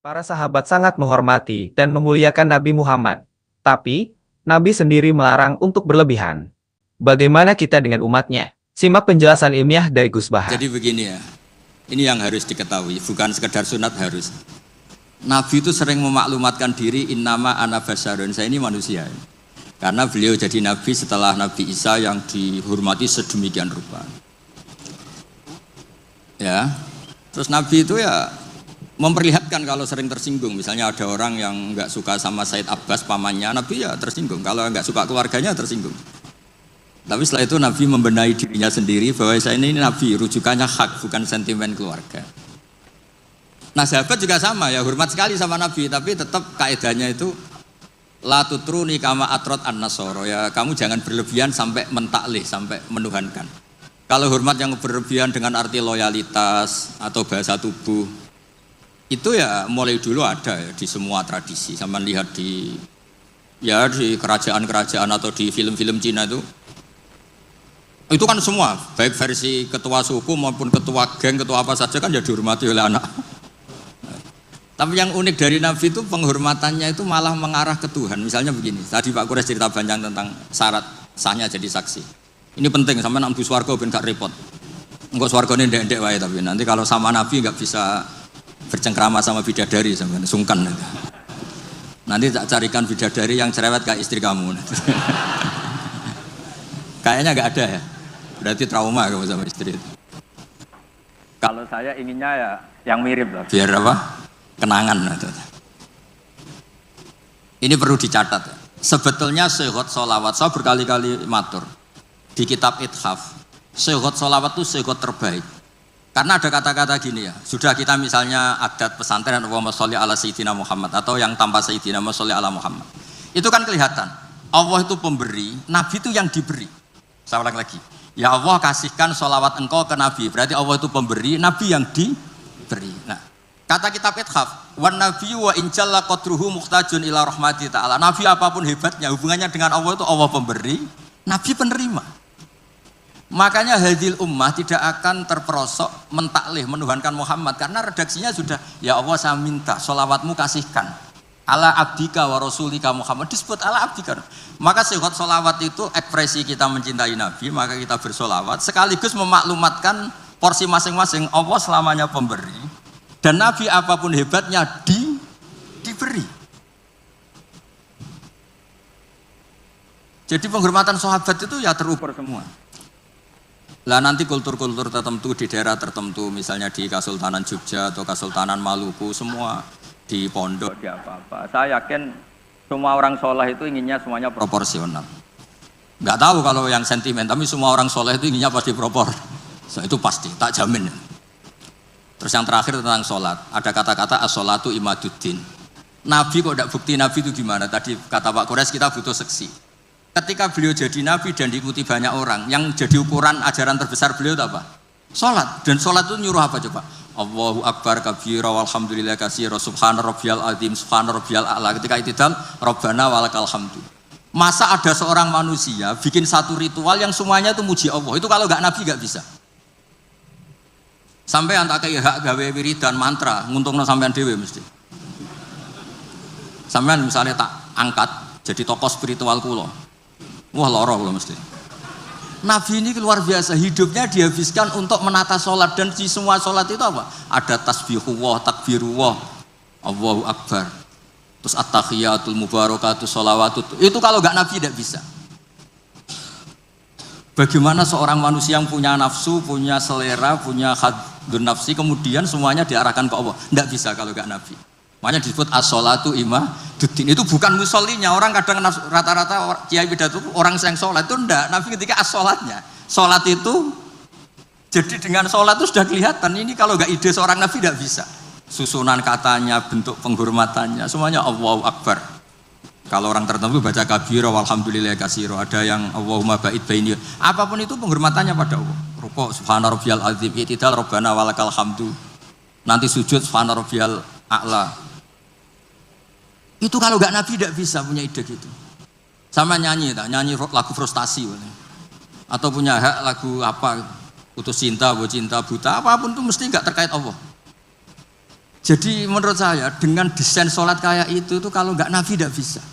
Para sahabat sangat menghormati dan memuliakan Nabi Muhammad. Tapi, Nabi sendiri melarang untuk berlebihan. Bagaimana kita dengan umatnya? Simak penjelasan ilmiah dari Gus Bahar. Jadi begini ya, ini yang harus diketahui, bukan sekedar sunat harus. Nabi itu sering memaklumatkan diri, innama ana basyarun, saya ini manusia. Karena beliau jadi Nabi setelah Nabi Isa yang dihormati sedemikian rupa. Ya, terus Nabi itu ya memperlihatkan kalau sering tersinggung. Misalnya ada orang yang nggak suka sama Said Abbas pamannya, Nabi ya tersinggung. Kalau nggak suka keluarganya tersinggung. Tapi setelah itu Nabi membenahi dirinya sendiri bahwa saya ini Nabi, rujukannya hak bukan sentimen keluarga. Nah sahabat juga sama ya, hormat sekali sama Nabi, tapi tetap kaidahnya itu la tutruni kama atrot an-nasoro, ya kamu jangan berlebihan sampai mentaklih, sampai menuhankan. Kalau hormat yang berlebihan dengan arti loyalitas atau bahasa tubuh, itu ya mulai dulu ada ya di semua tradisi. Sama lihat di kerajaan-kerajaan atau di film-film Cina itu kan semua, baik versi ketua suku maupun ketua geng, ketua apa saja kan ya dihormati oleh anak. Tapi yang unik dari Nabi itu penghormatannya itu malah mengarah ke Tuhan. Misalnya begini, tadi Pak Kures cerita panjang tentang syarat sahnya jadi saksi. Ini penting, sampai nak bus warga ben gak repot. Enggak swarga ini ndek-ndek wae, tapi nanti kalau sama Nabi nggak bisa bercengkrama sama bidadari, sampai sungkan nanti. Nanti tak carikan bidadari yang cerewet kayak istri kamu. Kayaknya nggak ada ya. Berarti trauma kamu sama istri itu. Kalau saya inginnya ya yang mirip lah. Biar apa? Kenangan. Ini perlu dicatat. Sebetulnya sehot solawat, saya berkali-kali matur di kitab Ithaf. Sehot solawat itu sehot terbaik. Karena ada kata-kata gini ya. Sudah kita misalnya adat pesantren Allahumma sholli ala sayyidina Muhammad atau yang tanpa sayyidina Allahumma sholli ala Muhammad. Itu kan kelihatan. Allah itu pemberi, Nabi itu yang diberi. Saya ulang lagi. Ya Allah kasihkan sholawat engkau ke Nabi. Berarti Allah itu pemberi, Nabi yang diberi. Nah, kata kitab Ithaf, wan nabiyyu wa injalla qadruhu muhtajun ila rahmati ta'ala. Nabi apapun hebatnya, hubungannya dengan Allah itu Allah pemberi, Nabi penerima. Makanya hadil ummah tidak akan terperosok mentaklih, menuhankan Muhammad. Karena redaksinya sudah, ya Allah saya minta sholawatmu kasihkan ala abdika wa rasulika Muhammad, disebut ala abdika. Maka sehot sholawat itu ekspresi kita mencintai Nabi, maka kita bersholawat sekaligus memaklumatkan porsi masing-masing. Allah selamanya pemberi dan Nabi apapun hebatnya diberi. Jadi penghormatan sahabat itu ya terukur semua. Lah nanti kultur-kultur tertentu di daerah tertentu, misalnya di Kesultanan Jogja atau Kesultanan Maluku, semua di pondok, di apa-apa. Saya yakin semua orang soleh itu inginnya semuanya proporsional. Nggak tahu kalau yang sentimen, tapi semua orang soleh itu inginnya pasti propor. So, itu pasti, tak jamin. Terus yang terakhir tentang sholat. Ada kata-kata as-sholatu imaduddin. Nabi kok tidak bukti Nabi itu gimana? Tadi kata Pak Kures kita butuh seksi. Ketika beliau jadi Nabi dan diikuti banyak orang, yang jadi ukuran ajaran terbesar beliau itu apa? Sholat. Dan sholat itu nyuruh apa coba? Allahu Akbar kabira walhamdulillah katsira subhana rabbiyal azim subhana rabbiyal a'la. Ketika itidal Rabbana walakal hamdu. Masa ada seorang manusia bikin satu ritual yang semuanya itu muji Allah? Itu kalau enggak Nabi enggak bisa. Sampai antak kayak hak gawe wiridan mantra nguntungno sampean dhewe mesti. Sampean misalnya tak angkat jadi tokoh spiritual kula. Wah loro kula mesti. Nabi ini luar biasa, hidupnya dihabiskan untuk menata sholat. Dan di semua sholat itu apa? Ada tasbihullah, takbirullah, Allahu Akbar, terus at-tahiyatul mubarakatuh, sholawatut. Itu kalau nggak Nabi tidak bisa. Bagaimana seorang manusia yang punya nafsu, punya selera, punya haddun nafsi, kemudian semuanya diarahkan ke Allah? Tidak bisa kalau nggak Nabi. Makanya disebut as-sholatu imaduddin. Itu bukan musollinya. Orang kadang rata-rata kiai pidato orang yang sholat itu enggak. Nabi ketika as-sholatnya. Sholat itu jadi dengan sholat itu sudah kelihatan. Ini kalau enggak ide seorang Nabi tidak bisa. Susunan katanya, bentuk penghormatannya, semuanya Allahu Akbar. Kalau orang tertentu baca kabira walhamdulillah katsira. Ada yang Allahumma ba'id baini. Apapun itu penghormatannya pada Allah. Rukuk subhana rabbiyal azim, i'tidal rabbana walakal hamdu. Nanti sujud subhana rabbiyal a'la. Itu kalau nggak Nabi tidak bisa punya ide gitu. Sama nyanyi lagu frustasi, atau punya hak lagu apa, putus cinta, cinta buta, apapun itu mesti nggak terkait Allah. Jadi menurut saya dengan desain sholat kayak itu tuh kalau nggak Nabi tidak bisa.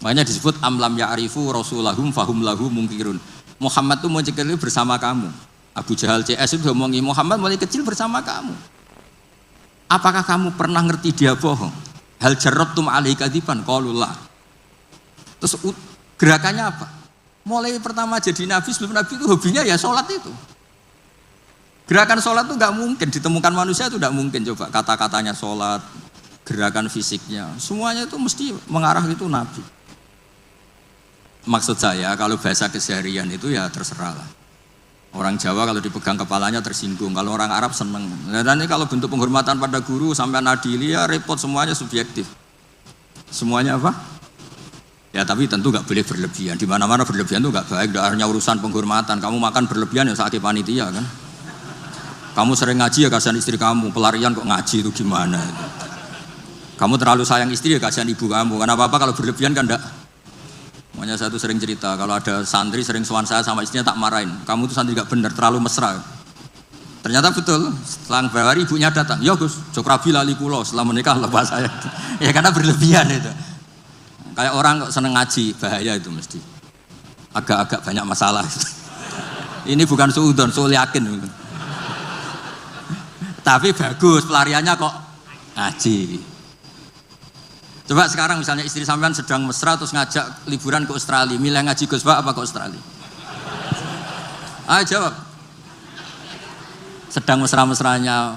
Makanya disebut amlam ya'rifu rasulahum fahum lahu mungkirun. Muhammad tuh mau cekali bersama kamu. Abu Jahal CS itu ngomongi Muhammad mulai kecil bersama kamu. Apakah kamu pernah ngerti dia bohong? Hal jarrabtum alaihi kadiban qaulullah. Terus gerakannya apa? Mulai pertama jadi nabi, sebelum nabi itu hobinya ya sholat itu. Gerakan sholat itu nggak mungkin ditemukan manusia, itu nggak mungkin. Coba kata-katanya sholat, gerakan fisiknya, semuanya itu mesti mengarah itu nabi. Maksud saya kalau bahasa keseharian itu ya terserah lah. Orang Jawa kalau dipegang kepalanya tersinggung, kalau orang Arab seneng. Dan ini kalau bentuk penghormatan pada guru sampai adili ya repot, semuanya subjektif. Semuanya apa? Ya tapi tentu nggak boleh berlebihan. Di mana-mana berlebihan itu nggak baik. Tidak hanya urusan penghormatan. Kamu makan berlebihan ya sakit panitia kan. Kamu sering ngaji ya kasihan istri kamu, pelarian kok ngaji itu gimana itu. Kamu terlalu sayang istri ya kasihan ibu kamu, karena apa-apa kalau berlebihan kan enggak. Makanya saya tuh sering cerita, kalau ada santri sering sowan saya sama istrinya tak marahin, kamu tuh santri gak bener, terlalu mesra. Ternyata betul, setelah beberapa hari ibunya datang, ya Gus, jokrabi lali kulo, setelah menikah lepas saya. Ya karena berlebihan itu. Kayak orang kok seneng ngaji, bahaya itu mesti. Agak-agak banyak masalah. Ini bukan suudon, suul yakin. Tapi bagus, pelariannya kok ngaji. Coba sekarang misalnya istri sampean sedang mesra terus ngajak liburan ke Australia, milih ngaji Gus Pak apa ke Australia? Ayo jawab. Sedang mesra-mesranya,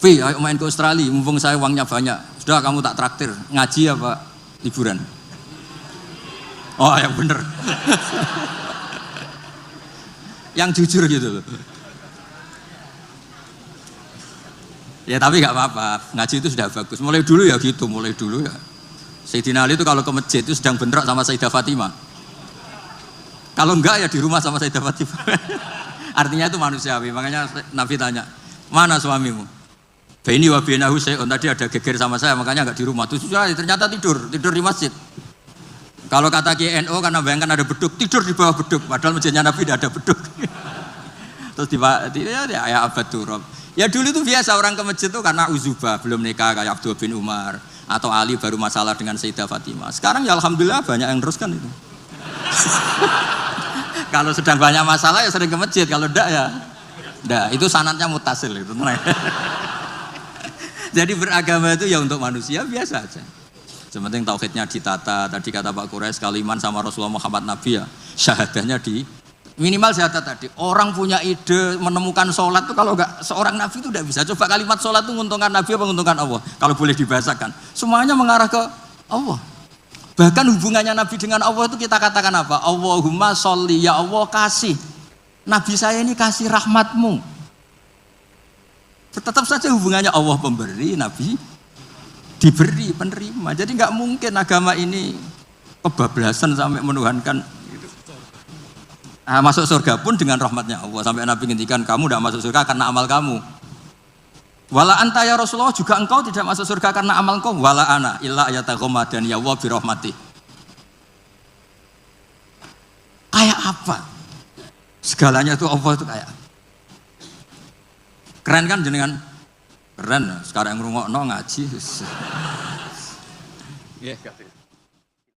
Pi, ayo main ke Australia, mumpung saya uangnya banyak. Sudah kamu tak traktir, ngaji apa liburan? Oh yang bener. Yang jujur gitu loh. Ya tapi nggak apa-apa, ngaji itu sudah bagus. Mulai dulu ya gitu, mulai dulu ya. Sayyidina Ali itu kalau ke masjid itu sedang bentrok sama Sayyidah Fatimah. Kalau enggak ya di rumah sama Sayyidah Fatimah. Artinya itu manusiawi. Makanya Nabi tanya, mana suamimu? Baini wa bainahu syai'un, tadi ada geger sama saya, makanya enggak di rumah. Terus ternyata tidur di masjid. Kalau kata KNO karena bayangkan ada beduk, tidur di bawah beduk. Padahal masjidnya Nabi tidak ada beduk. Terus ya abad turab. Ya dulu itu biasa orang ke masjid itu karena uzubah, belum nikah kayak Abdul bin Umar atau Ali baru masalah dengan Sayyidah Fatimah. Sekarang ya alhamdulillah banyak yang teruskan itu. Kalau sedang banyak masalah ya sering ke masjid, kalau enggak ya enggak, itu sanadnya mutasil itu. Jadi beragama itu ya untuk manusia biasa aja. Sementing tauhidnya ditata, tadi kata Pak Quraisy kalau iman sama Rasulullah Muhammad Nabi ya syahadahnya di minimal syahadat tadi. Orang punya ide menemukan sholat tuh kalau enggak seorang nabi itu tidak bisa. Coba kalimat sholat itu menguntungkan nabi apa menguntungkan Allah? Kalau boleh dibahasakan, semuanya mengarah ke Allah. Bahkan hubungannya nabi dengan Allah itu kita katakan apa? Allahumma sholli, ya Allah kasih. Nabi saya ini kasih rahmatmu. Tetap saja hubungannya Allah pemberi, nabi diberi, penerima. Jadi nggak mungkin agama ini kebablasan sampai menuhankan. Nah, masuk surga pun dengan rahmatnya Allah. Sampai Nabi ngendikan kamu tidak masuk surga karena amal kamu. Wala anta ya Rasulullah, juga engkau tidak masuk surga karena amal engkau. Wala ana illa ayataghammadani ya Allah birahmati. Kayak apa? Segalanya itu Allah itu kayak. Keren kan jenengan? Keren. Sekarang ngrungokno ngaji.